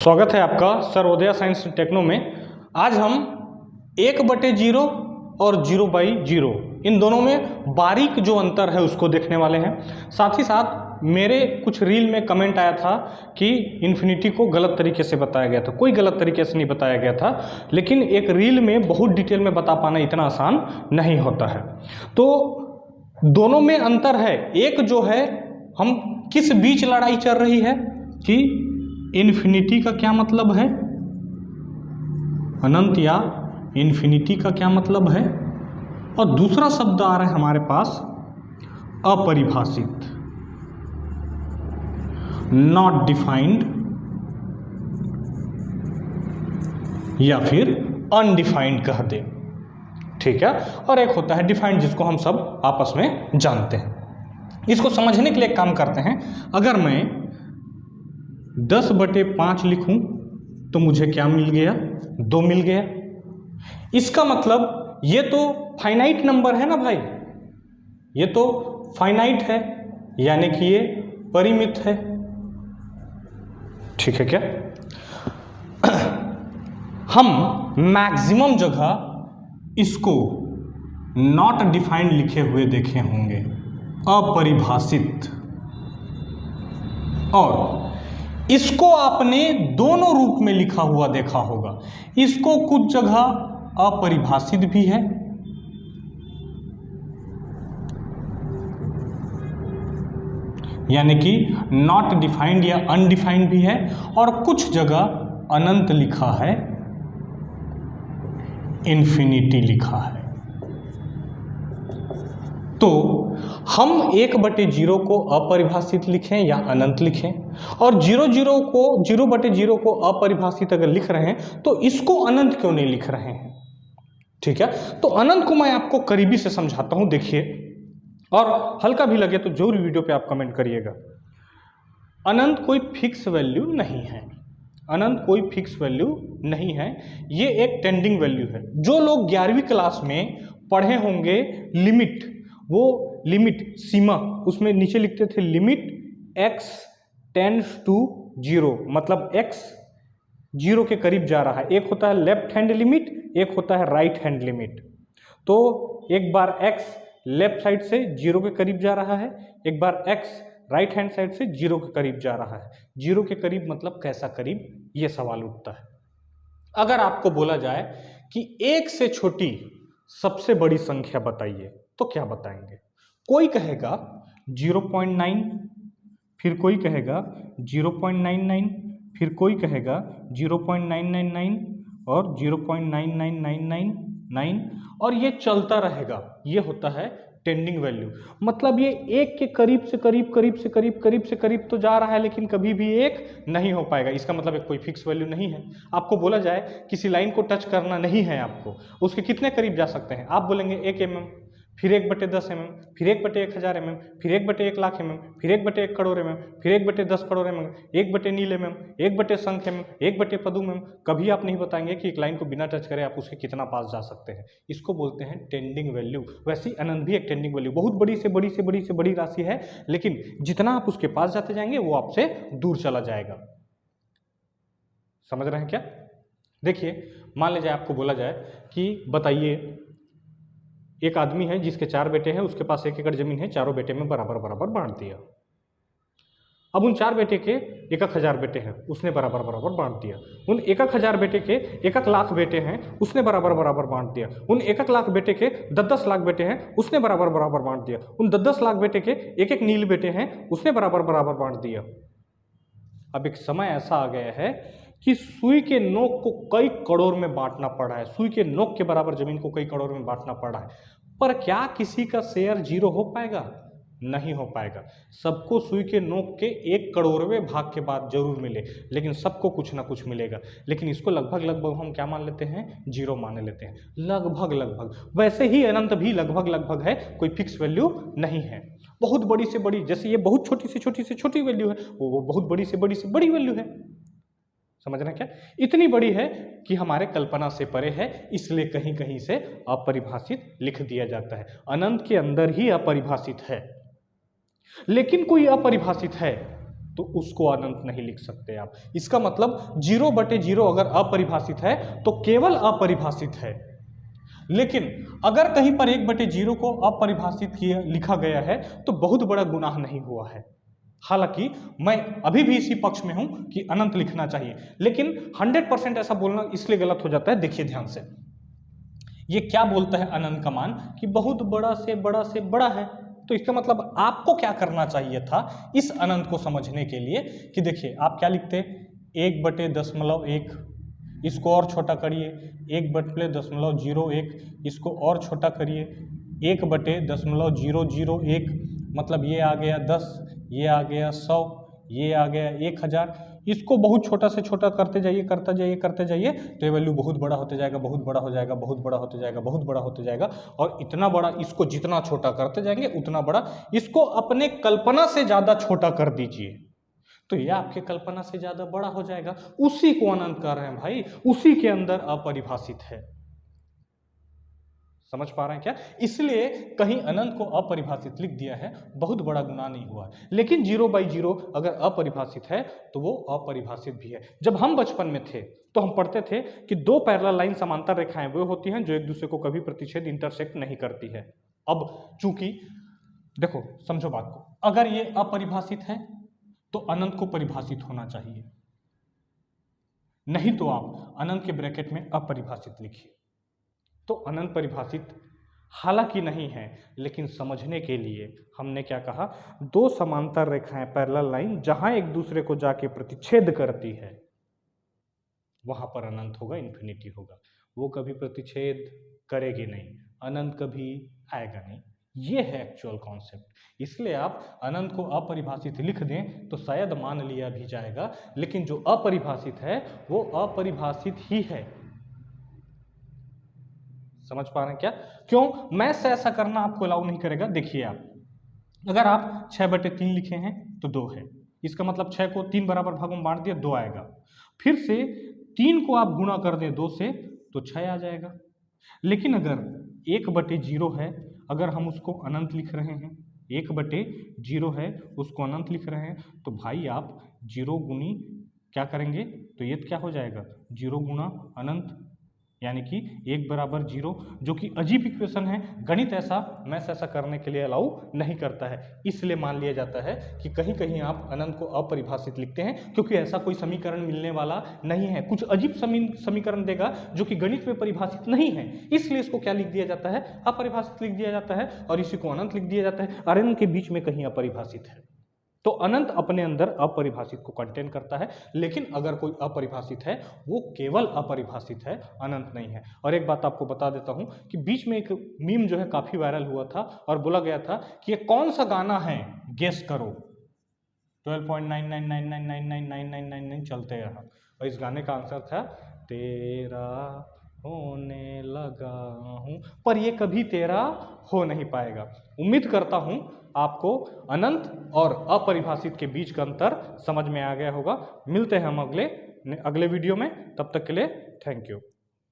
स्वागत है आपका सर्वोदय साइंस टेक्नो में। आज हम 1/0 और 0/0 इन दोनों में बारीक जो अंतर है उसको देखने वाले हैं। साथ ही साथ मेरे कुछ रील में कमेंट आया था कि इन्फिनिटी को गलत तरीके से बताया गया था। कोई गलत तरीके से नहीं बताया गया था, लेकिन एक रील में बहुत डिटेल में बता पाना इतना आसान नहीं होता है। तो दोनों में अंतर है। एक जो है, हम किस बीच लड़ाई चल रही है कि इन्फिनिटी का क्या मतलब है, अनंत या इन्फिनिटी का क्या मतलब है, और दूसरा शब्द आ रहा है हमारे पास अपरिभाषित, नॉट डिफाइंड या फिर अनडिफाइंड कह दे, ठीक है। और एक होता है डिफाइंड, जिसको हम सब आपस में जानते हैं। इसको समझने के लिए एक काम करते हैं। अगर मैं 10/5 लिखूं तो मुझे क्या मिल गया? 2 मिल गया। इसका मतलब ये तो फाइनाइट नंबर है ना भाई, ये तो फाइनाइट है, यानी कि ये परिमित है, ठीक है क्या। हम मैक्सिमम जगह इसको नॉट डिफाइंड लिखे हुए देखे होंगे, अपरिभाषित, और इसको आपने दोनों रूप में लिखा हुआ देखा होगा। इसको कुछ जगह अपरिभाषित भी है, यानी कि नॉट डिफाइंड या अनडिफाइंड भी है, और कुछ जगह अनंत लिखा है, इन्फिनिटी लिखा है। तो हम 1/0 को अपरिभाषित लिखें या अनंत लिखें, और 0/0 को अपरिभाषित अगर लिख रहे हैं तो इसको अनंत क्यों नहीं लिख रहे हैं, ठीक है। तो अनंत को मैं आपको करीबी से समझाता हूं, देखिए, और हल्का भी लगे तो जरूर वीडियो पे आप कमेंट करिएगा। अनंत कोई फिक्स वैल्यू नहीं है, अनंत कोई फिक्स वैल्यू नहीं है, ये एक टेंडिंग वैल्यू है। जो लोग 11वीं क्लास में पढ़े होंगे लिमिट, वो लिमिट सीमा, उसमें नीचे लिखते थे लिमिट x टेंड्स टू 0, मतलब x 0 के करीब जा रहा है। एक होता है लेफ्ट हैंड लिमिट, एक होता है राइट हैंड लिमिट। तो एक बार x लेफ्ट साइड से 0 के करीब जा रहा है, एक बार x राइट हैंड साइड से 0 के करीब जा रहा है। 0 के करीब मतलब कैसा करीब, ये सवाल उठता है। अगर आपको बोला जाए कि 1 से छोटी सबसे बड़ी संख्या बताइए, तो क्या बताएंगे? कोई कहेगा 0.9, फिर कोई कहेगा 0.99, फिर कोई कहेगा 0.999 और 0.99999, और ये चलता रहेगा। ये होता है टेंडिंग वैल्यू, मतलब ये 1 के करीब से करीब, करीब से करीब, करीब से करीब तो जा रहा है, लेकिन कभी भी 1 नहीं हो पाएगा। इसका मतलब एक कोई फिक्स वैल्यू नहीं है। आपको बोला जाए किसी लाइन को टच करना नहीं है आपको, उसके कितने करीब जा सकते हैं? आप बोलेंगे 1 mm, फिर 1/10 mm, फिर 1/1000 mm, फिर 1/1 लाख mm, फिर 1/1 करोड़ mm, फिर 1/10 crore mm, 1/नील mm, 1/शंख mm, 1/पदुम mm। कभी आप नहीं बताएंगे कि एक लाइन को बिना टच करे आप उसके कितना पास जा सकते हैं। इसको बोलते हैं टेंडिंग वैल्यू। वैसे ही अनंत भी एक टेंडिंग वैल्यू, बहुत बड़ी से बड़ी से बड़ी से बड़ी राशि है, लेकिन जितना आप उसके पास जाते जाएंगे वो आपसे दूर चला जाएगा। समझ रहे हैं क्या? देखिए, मान लीजिए आपको बोला जाए कि बताइए, एक आदमी है जिसके 4 बेटे हैं, उसके पास 1 एकड़ जमीन है, चारों बेटे में बराबर बराबर बांट दिया। अब उन 4 बेटे के 1,000 बेटे हैं, उसने बराबर बराबर बांट दिया। उन 1,000 बेटे के 1 लाख बेटे हैं, उसने बराबर बराबर बांट दिया। उन 1 लाख बेटे के 10 लाख बेटे हैं, उसने बराबर बराबर बांट दिया। उन 10 लाख बेटे के 1 नील बेटे हैं, उसने बराबर बराबर बांट दिया। अब एक समय ऐसा आ गया है कि सुई के नोक को कई करोड़ में बांटना पड़ा है, सुई के नोक के बराबर जमीन को कई करोड़ में बांटना पड़ा है, पर क्या किसी का शेयर 0 हो पाएगा? नहीं हो पाएगा। सबको सुई के नोक के 1 करोड़वें भाग के बाद जरूर मिले, लेकिन सबको कुछ ना कुछ मिलेगा। लेकिन इसको लगभग लगभग हम क्या मान लेते हैं? 0 मान लेते हैं, लगभग लगभग। वैसे ही अनंत भी लगभग लगभग है, कोई फिक्स वैल्यू नहीं है। बहुत बड़ी से बड़ी, जैसे ये बहुत छोटी से छोटी से छोटी वैल्यू है, वो बहुत बड़ी से बड़ी वैल्यू है। समझ रहे हैं क्या? इतनी बड़ी है कि हमारे कल्पना से परे है, इसलिए कहीं कहीं से अपरिभाषित लिख दिया जाता है। अनंत के अंदर ही अपरिभाषित है, लेकिन कोई अपरिभाषित है तो उसको अनंत नहीं लिख सकते आप। इसका मतलब 0/0 अगर अपरिभाषित है तो केवल अपरिभाषित है, लेकिन अगर कहीं पर 1/0 को अपरिभाषित किया लिखा गया है तो बहुत बड़ा गुनाह नहीं हुआ है। हालांकि मैं अभी भी इसी पक्ष में हूं कि अनंत लिखना चाहिए, लेकिन 100% ऐसा बोलना इसलिए गलत हो जाता है। देखिए ध्यान से, ये क्या बोलता है अनंत का मान कि बहुत बड़ा से बड़ा से बड़ा है। तो इसका मतलब आपको क्या करना चाहिए था इस अनंत को समझने के लिए कि देखिए आप क्या लिखते, 1/0.1, इसको और छोटा करिए, 1/0.01, इसको और छोटा करिए, 1/0.001, मतलब ये आ गया 10, ये आ गया 100, ये आ गया 1000। इसको बहुत छोटा से छोटा करते जाइए, करते जाइए, करते जाइए, तो ये वैल्यू बहुत बड़ा होते जाएगा, बहुत बड़ा हो जाएगा, बहुत बड़ा होते जाएगा, बहुत बड़ा होते जाएगा, और इतना बड़ा, इसको जितना छोटा करते जाएंगे उतना बड़ा। इसको अपने कल्पना से ज़्यादा छोटा कर दीजिए तो ये आपके कल्पना से ज़्यादा बड़ा हो जाएगा। उसी को अनंत कर रहे हैं भाई, उसी के अंदर अपरिभाषित है। समझ पा रहे हैं क्या? इसलिए कहीं अनंत को अपरिभाषित लिख दिया है, बहुत बड़ा गुनाह नहीं हुआ, लेकिन 0/0 अगर अपरिभाषित है तो वो अपरिभाषित भी है। जब हम बचपन में थे तो हम पढ़ते थे कि दो पैरेलल लाइन समांतर रेखाएं वो होती हैं जो एक दूसरे को कभी प्रतिच्छेद इंटरसेक्ट नहीं करती है। अब चूंकि देखो समझो बात को, अगर ये अपरिभाषित है तो अनंत को परिभाषित होना चाहिए, नहीं तो आप अनंत के ब्रैकेट में अपरिभाषित लिखिए। तो अनंत परिभाषित हालांकि नहीं है, लेकिन समझने के लिए हमने क्या कहा, दो समांतर रेखाएं पैरेलल लाइन जहां एक दूसरे को जाके प्रतिच्छेद करती है वहां पर अनंत होगा, इन्फिनिटी होगा। वो कभी प्रतिच्छेद करेगी नहीं, अनंत कभी आएगा नहीं। ये है एक्चुअल कॉन्सेप्ट। इसलिए आप अनंत को अपरिभाषित लिख दें तो शायद मान लिया भी जाएगा, लेकिन जो अपरिभाषित है वो अपरिभाषित ही है। समझ पा रहे हैं क्या? क्यों? मैथ्स से ऐसा करना आपको अलाउ नहीं करेगा। देखिए आप, अगर आप 6/3 लिखे हैं तो 2 है, इसका मतलब 6 को 3 बराबर भागों में बांट दिया, 2 आएगा। फिर से 3 को आप गुणा कर दें 2 से तो 6 आ जाएगा। लेकिन अगर 1/0 है, अगर हम उसको अनंत लिख रहे हैं, 1/0 है उसको अनंत लिख रहे हैं, तो भाई आप 0 गुनी क्या करेंगे, तो ये क्या हो जाएगा, 0 गुना अनंत, यानी कि 1/0, जो कि अजीब इक्वेशन है। गणित ऐसा, मैथ्स ऐसा करने के लिए अलाउ नहीं करता है। इसलिए मान लिया जाता है कि कहीं कहीं आप अनंत को अपरिभाषित लिखते हैं, क्योंकि ऐसा कोई समीकरण मिलने वाला नहीं है। कुछ अजीब समीकरण देगा जो कि गणित में परिभाषित नहीं है, इसलिए इसको क्या लिख दिया जाता है, अपरिभाषित लिख दिया जाता है, और इसी को अनंत लिख दिया जाता है। अनंत के बीच में कहीं अपरिभाषित है, तो अनंत अपने अंदर अपरिभाषित को कंटेन करता है। लेकिन अगर कोई अपरिभाषित है वो केवल अपरिभाषित है, अनंत नहीं है। और एक बात आपको बता देता हूं कि बीच में एक मीम जो है काफी वायरल हुआ था और बोला गया था कि ये कौन सा गाना है, गेस करो। 12.9999999999 चलते रहा, और इस गाने का आंसर था तेरा होने लगा हूं, पर ये कभी तेरा हो नहीं पाएगा। उम्मीद करता हूं आपको अनंत और अपरिभाषित के बीच का अंतर समझ में आ गया होगा। मिलते हैं हम अगले वीडियो में, तब तक के लिए थैंक यू।